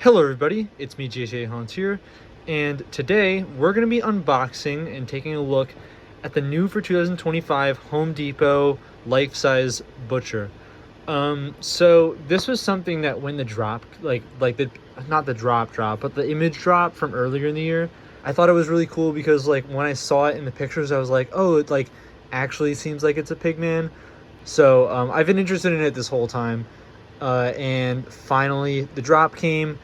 Hello everybody, it's me JJ Hans here, and today we're going to be unboxing and taking a look at the new for 2025 Home Depot life-size butcher. So this was something that when the drop, not the drop, but the image drop from earlier in the year, I thought it was really cool because like when I saw it in the pictures, I was like, oh, it like actually seems like it's a Pigman. So I've been interested in it this whole time, and finally the drop came.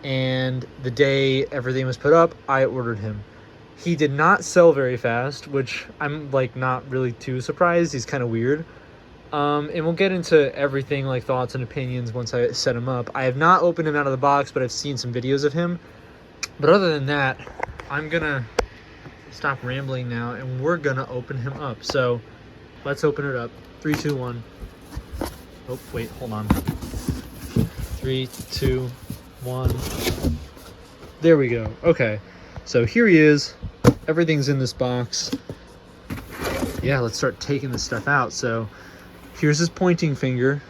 And the day everything was put up, I ordered him. He did not sell very fast, which I'm like not really too surprised. He's kind of weird. And we'll get into everything like thoughts and opinions once I set him up. I have not opened him out of the box, but I've seen some videos of him. But other than that, I'm gonna stop rambling now and we're gonna open him up. So let's open it up. 3, 2, 1. Oh, wait, hold on. 3, 2, 1. There we go. Okay, so here he is. Everything's in this box. Yeah, let's start taking this stuff out. So here's his pointing finger.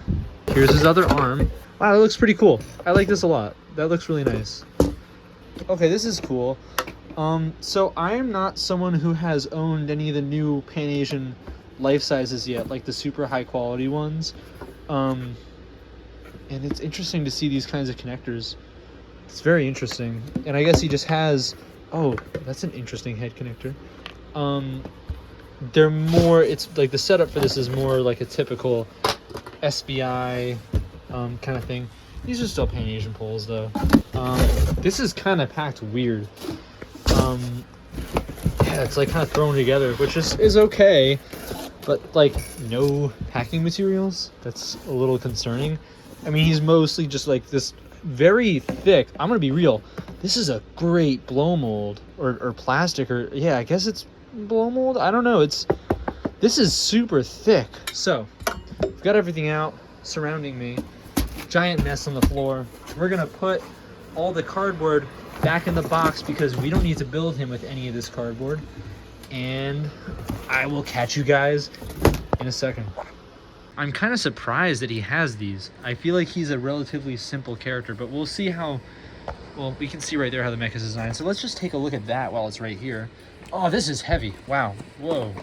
Here's his other arm. Wow, that looks pretty cool. I like this a lot. That looks really nice. Okay, this is cool. So I am not someone who has owned any of the new Pan Asian life sizes yet, like the super high quality ones. And it's interesting to see these kinds of connectors. It's very interesting. And I guess he just has, oh, that's an interesting head connector. They're more, it's like the setup for this is more like a typical SBI kind of thing. These are still Pan Asian poles though. This is kind of packed weird. Yeah, it's like kind of thrown together, which is okay. But like no packing materials, that's a little concerning. I mean, he's mostly just like this very thick, I'm gonna be real, this is a great blow mold or plastic, or yeah, I guess it's blow mold, I don't know, this is super thick. So we've got everything out surrounding me, giant mess on the floor. We're gonna put all the cardboard back in the box because we don't need to build him with any of this cardboard, and I will catch you guys in a second. I'm kind of surprised that he has these. I feel like he's a relatively simple character, but we'll see how, well, we can see right there how the mech is designed. So let's just take a look at that while it's right here. Oh, this is heavy. Wow. Whoa.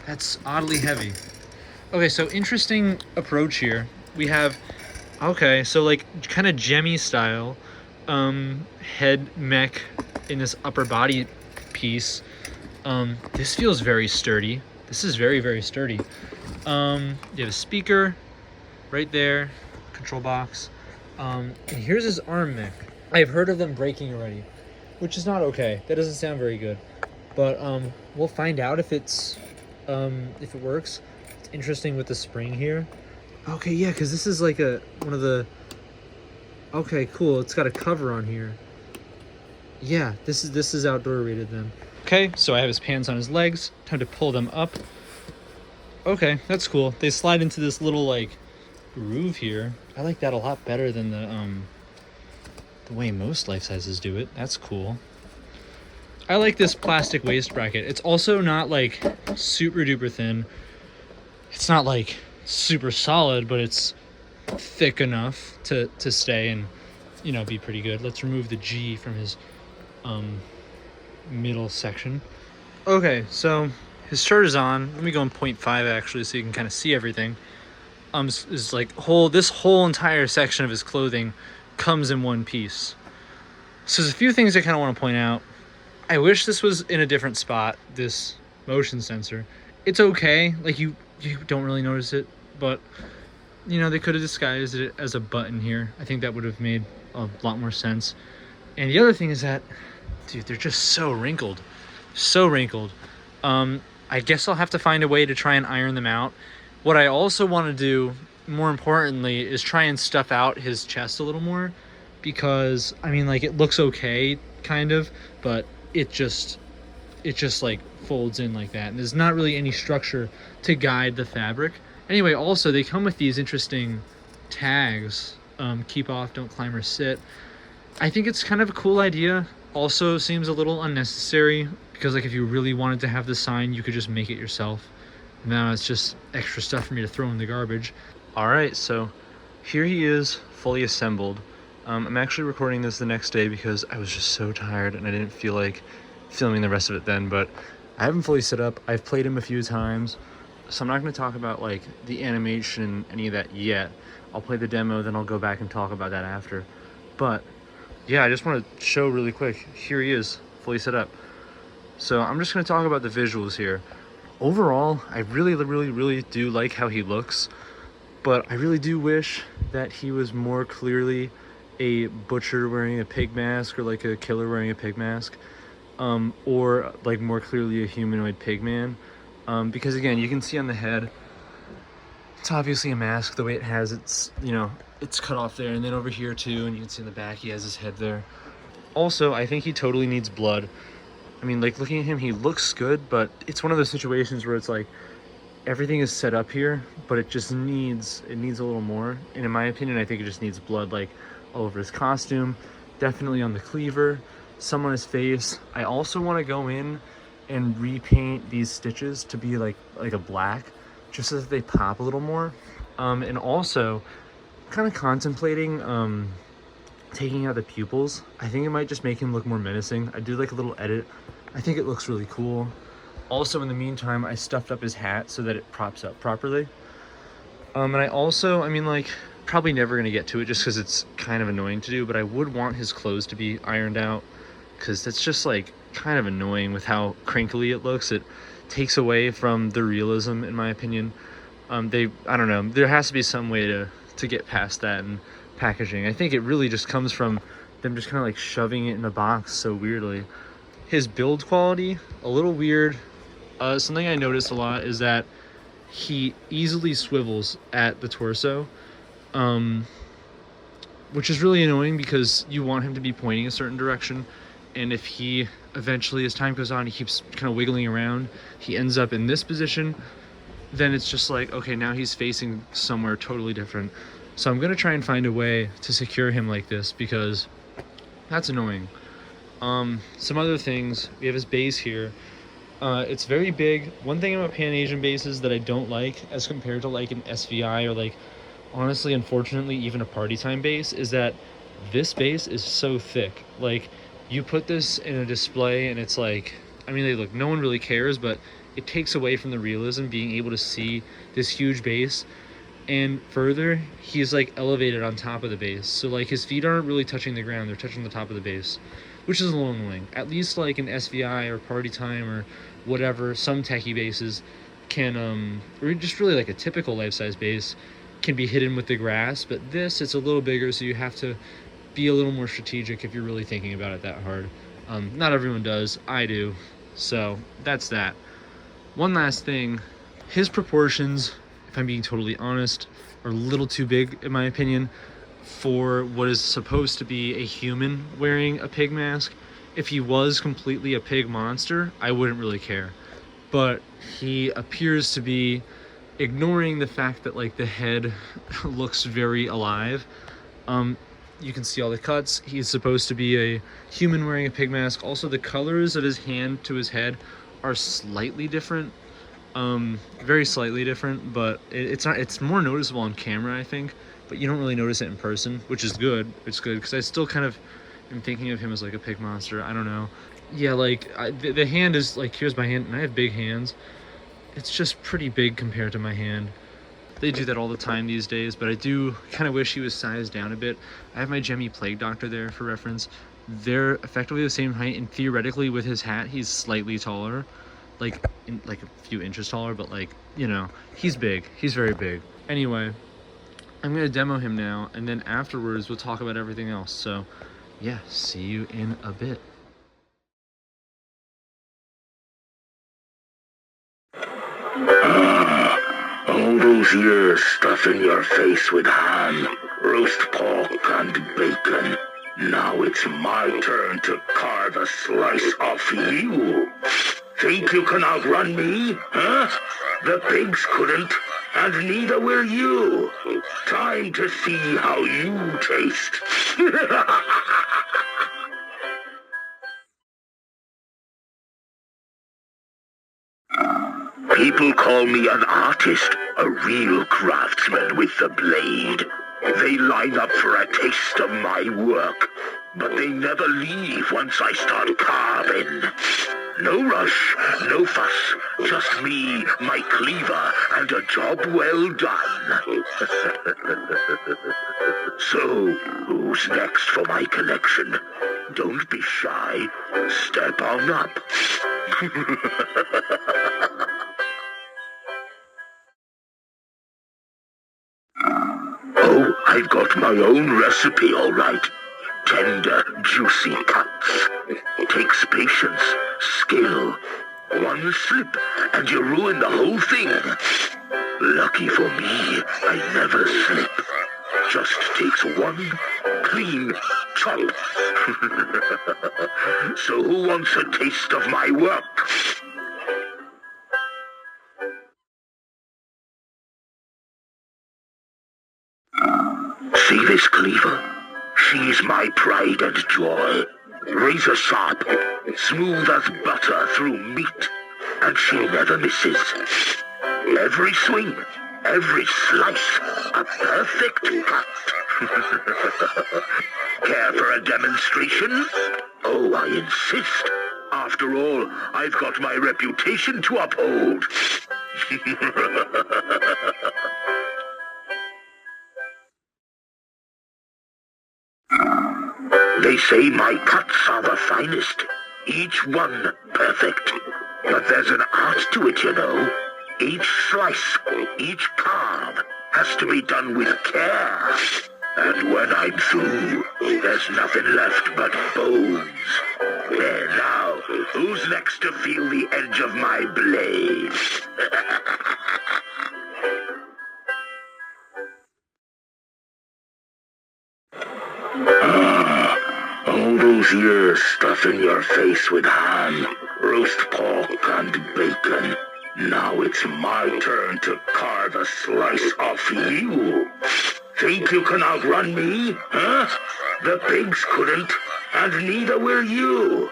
That's oddly heavy. Okay, so interesting approach here. We have, okay, so like kind of gemmy style head mech in this upper body piece. This feels very sturdy. This is very, very sturdy. You have a speaker right there, control box. And here's his arm mech. I've heard of them breaking already, which is not okay. That doesn't sound very good. But we'll find out if it's if it works. It's interesting with the spring here. Okay, yeah, because this is like one of the. Okay, cool. It's got a cover on here. Yeah, this is outdoor rated then. Okay, so I have his pants on his legs. Time to pull them up. Okay, that's cool. They slide into this little like groove here. I like that a lot better than the way most life sizes do it. That's cool. I like this plastic waist bracket. It's also not like super duper thin. It's not like super solid, but it's thick enough to stay and, you know, be pretty good. Let's remove the G from his middle section. Okay, so his shirt is on. Let me go in 0.5 actually, so you can kind of see everything. Is like this whole entire section of his clothing comes in one piece. So there's a few things I kind of want to point out. I wish this was in a different spot, this motion sensor. It's okay, like you don't really notice it, but you know, they could have disguised it as a button here. I think that would have made a lot more sense. And the other thing is that, dude, they're just so wrinkled. So wrinkled. I guess I'll have to find a way to try and iron them out. What I also want to do, more importantly, is try and stuff out his chest a little more. Because, I mean, like, it looks okay, kind of, but it just like, folds in like that. And there's not really any structure to guide the fabric. Anyway, also, they come with these interesting tags. Keep off, don't climb or sit. I think it's kind of a cool idea. Also seems a little unnecessary because like if you really wanted to have the sign, you could just make it yourself. Now it's just extra stuff for me to throw in the garbage. All right, so here he is fully assembled. I'm actually recording this the next day because I was just so tired and I didn't feel like filming the rest of it then, but I haven't fully set up. I've played him a few times, so I'm not going to talk about like the animation and any of that yet. I'll play the demo, then I'll go back and talk about that after. But yeah, I just want to show really quick. Here he is, fully set up. So I'm just going to talk about the visuals here. Overall, I really do like how he looks, but I really do wish that he was more clearly a butcher wearing a pig mask, or like a killer wearing a pig mask, or like more clearly a humanoid pig man, because again, you can see on the head, it's obviously a mask. The way it has its, you know, it's cut off there, and then over here too, and you can see in the back he has his head there. Also, I think he totally needs blood. I mean, like, looking at him, he looks good, but it's one of those situations where it's like everything is set up here, but it just needs a little more. And in my opinion, I think it just needs blood, like all over his costume, definitely on the cleaver, some on his face. I also want to go in and repaint these stitches to be like a black, just so that they pop a little more. And also kind of contemplating taking out the pupils. I think it might just make him look more menacing. I do like a little edit. I think it looks really cool. Also, in the meantime, I stuffed up his hat so that it props up properly. And I also, I mean, like, probably never gonna get to it just because it's kind of annoying to do, but I would want his clothes to be ironed out, because that's just like kind of annoying with how crinkly it looks. It takes away from the realism, in my opinion. I don't know, there has to be some way to get past that in packaging. I think it really just comes from them just kind of like shoving it in a box so weirdly. His build quality, a little weird. Something I noticed a lot is that he easily swivels at the torso, which is really annoying because you want him to be pointing a certain direction, and if he eventually, as time goes on, he keeps kind of wiggling around, he ends up in this position, then it's just like, okay, now he's facing somewhere totally different. So I'm gonna try and find a way to secure him like this, because that's annoying. Some other things, we have his base here. It's very big. One thing about Pan-Asian bases that I don't like as compared to like an SVI, or like, honestly, unfortunately, even a party time base, is that this base is so thick. Like, you put this in a display and it's like, I mean, look, no one really cares, but it takes away from the realism, being able to see this huge base. And further, he's like elevated on top of the base, so like his feet aren't really touching the ground, they're touching the top of the base, which is a little annoying. At least like an SVI or Party Time or whatever, some techie bases can, or just really like a typical life-size base, can be hidden with the grass, but this, it's a little bigger, so you have to be a little more strategic if you're really thinking about it that hard. Not everyone does, I do, so that's that. One last thing, his proportions, if I'm being totally honest, are a little too big, in my opinion, for what is supposed to be a human wearing a pig mask. If he was completely a pig monster, I wouldn't really care. But he appears to be ignoring the fact that like the head looks very alive. You can see all the cuts. He's supposed to be a human wearing a pig mask. Also, the colors of his hand to his head are slightly different. Very slightly different, but it's more noticeable on camera, I think, but you don't really notice it in person, which is good. It's good because I still kind of am thinking of him as like a pig monster. I don't know. Yeah, like the hand is like, here's my hand, and I have big hands. It's just pretty big compared to my hand. They do that all the time these days, but I do kind of wish he was sized down a bit. I have my Gemmy Plague Doctor there for reference. They're effectively the same height, and theoretically with his hat he's slightly taller, like a few inches taller, but like, you know, he's big. He's very big. Anyway, I'm gonna demo him now, and then afterwards we'll talk about everything else. So yeah, see you in a bit. All those years stuffing your face with ham, roast pork and bacon. Now it's my turn to carve a slice off you. Think you can outrun me, huh? The pigs couldn't, and neither will you. Time to see how you taste. People call me an artist, a real craftsman with the blade. They line up for a taste of my work, but they never leave once I start carving. No rush, no fuss, just me, my cleaver, and a job well done. So, who's next for my collection? Don't be shy. Step on up. Oh, I've got my own recipe, all right. Tender, juicy cuts. Takes patience, skill. One slip, and you ruin the whole thing. Lucky for me, I never slip. Just takes one clean chop. So who wants a taste of my work? See this cleaver? She's my pride and joy. Razor sharp, smooth as butter through meat, and she never misses. Every swing, every slice, a perfect cut. Care for a demonstration? Oh, I insist. After all, I've got my reputation to uphold. They say my cuts are the finest, each one perfect. But there's an art to it, you know. Each slice, each carve has to be done with care. And when I'm through, there's nothing left but bones. There now, who's next to feel the edge of my blade? All those years stuffing your face with ham, roast pork and bacon. Now it's my turn to carve a slice off you. Think you can outrun me, huh? The pigs couldn't, and neither will you.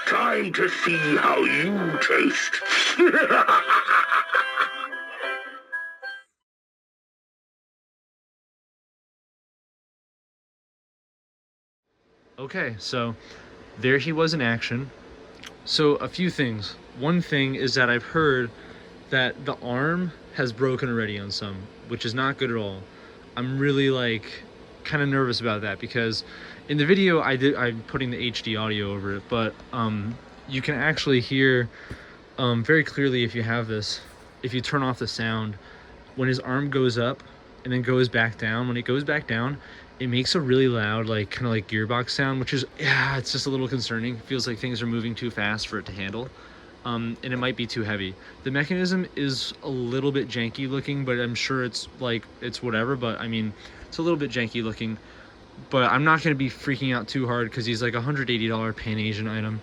Time to see how you taste. Okay, so there he was in action. So a few things. One thing is that I've heard that the arm has broken already on some, which is not good at all. I'm really kind of nervous about that because in the video I'm putting the HD audio over it, but you can actually hear very clearly if you have this, if you turn off the sound, when his arm goes up and then goes back down. When it goes back down, it makes a really loud, kind of gearbox sound, which is, it's just a little concerning. It feels like things are moving too fast for it to handle. And it might be too heavy. The mechanism is a little bit janky looking, but I'm sure it's whatever. But I mean, it's a little bit janky looking, but I'm not going to be freaking out too hard because he's like a $180 Pan-Asian item.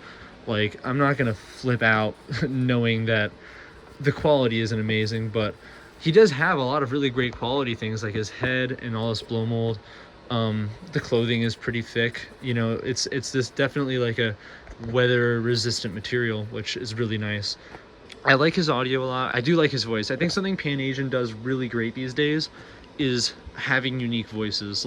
I'm not going to flip out knowing that the quality isn't amazing, but he does have a lot of really great quality things, like his head and all his blow mold. The clothing is pretty thick, it's this definitely a weather resistant material, which is really nice. I like his audio a lot. I do like his voice. I think something Pan-Asian does really great these days is having unique voices.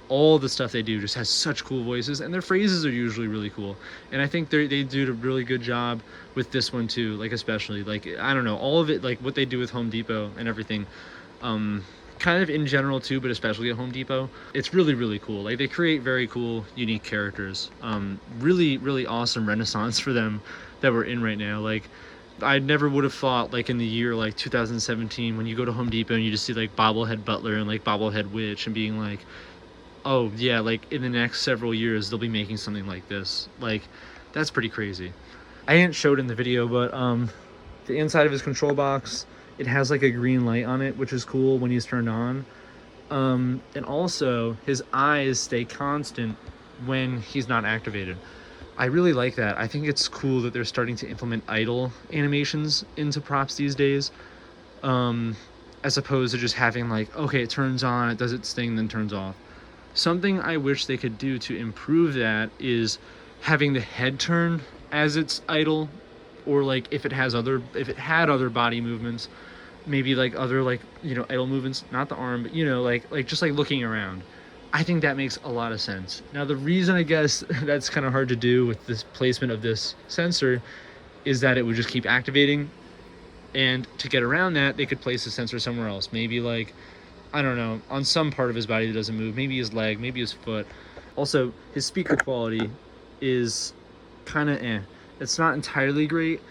All the stuff they do just has such cool voices, and their phrases are usually really cool. And I think they do a really good job with this one too, especially I don't know, all of it, what they do with Home Depot and everything, kind of in general too, but especially at Home Depot, it's really, really cool. They create very cool, unique characters. Really, really awesome renaissance for them that we're in right now. I never would have thought, in the year 2017, when you go to Home Depot and you just see bobblehead butler and bobblehead witch and being oh yeah, in the next several years they'll be making something like this. That's pretty crazy. I didn't show it in the video, but the inside of his control box, it has a green light on it, which is cool when he's turned on. And also his eyes stay constant when he's not activated. I really like that. I think it's cool that they're starting to implement idle animations into props these days, as opposed to just having okay, it turns on, it does its thing, then turns off. Something I wish they could do to improve that is having the head turn as it's idle, or if it had other body movements, maybe like other like, you know, idle movements, not the arm, but you know, like just like looking around. I think that makes a lot of sense. Now, the reason I guess that's kind of hard to do with this placement of this sensor is that it would just keep activating. And to get around that, they could place the sensor somewhere else. Maybe like, I don't know, on some part of his body that doesn't move. Maybe his leg, maybe his foot. Also, his speaker quality is kind of It's not entirely great,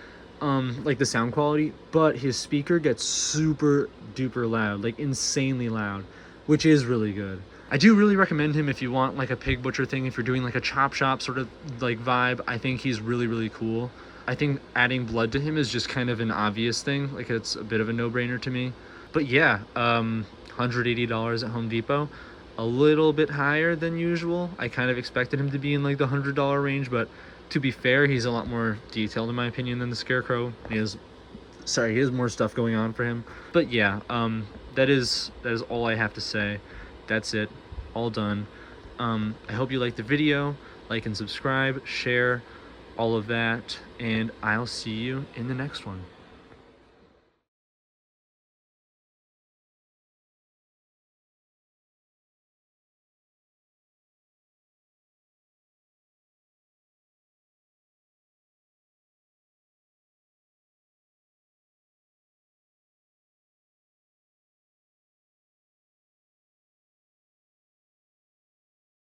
like the sound quality, but his speaker gets super duper loud, like insanely loud, which is really good. I do really recommend him if you want like a pig butcher thing, if you're doing like a chop shop sort of like vibe. I think he's really, really cool. I think adding blood to him is just kind of an obvious thing. Like it's a bit of a no-brainer to me. But yeah, $180 at Home Depot. A little bit higher than usual. I kind of expected him to be in like the $100 range, but to be fair, he's a lot more detailed in my opinion than the Scarecrow. He has more stuff going on for him. But yeah, that is all I have to say. That's it, all done. I hope you liked the video. Like and subscribe, share, all of that, and I'll see you in the next one.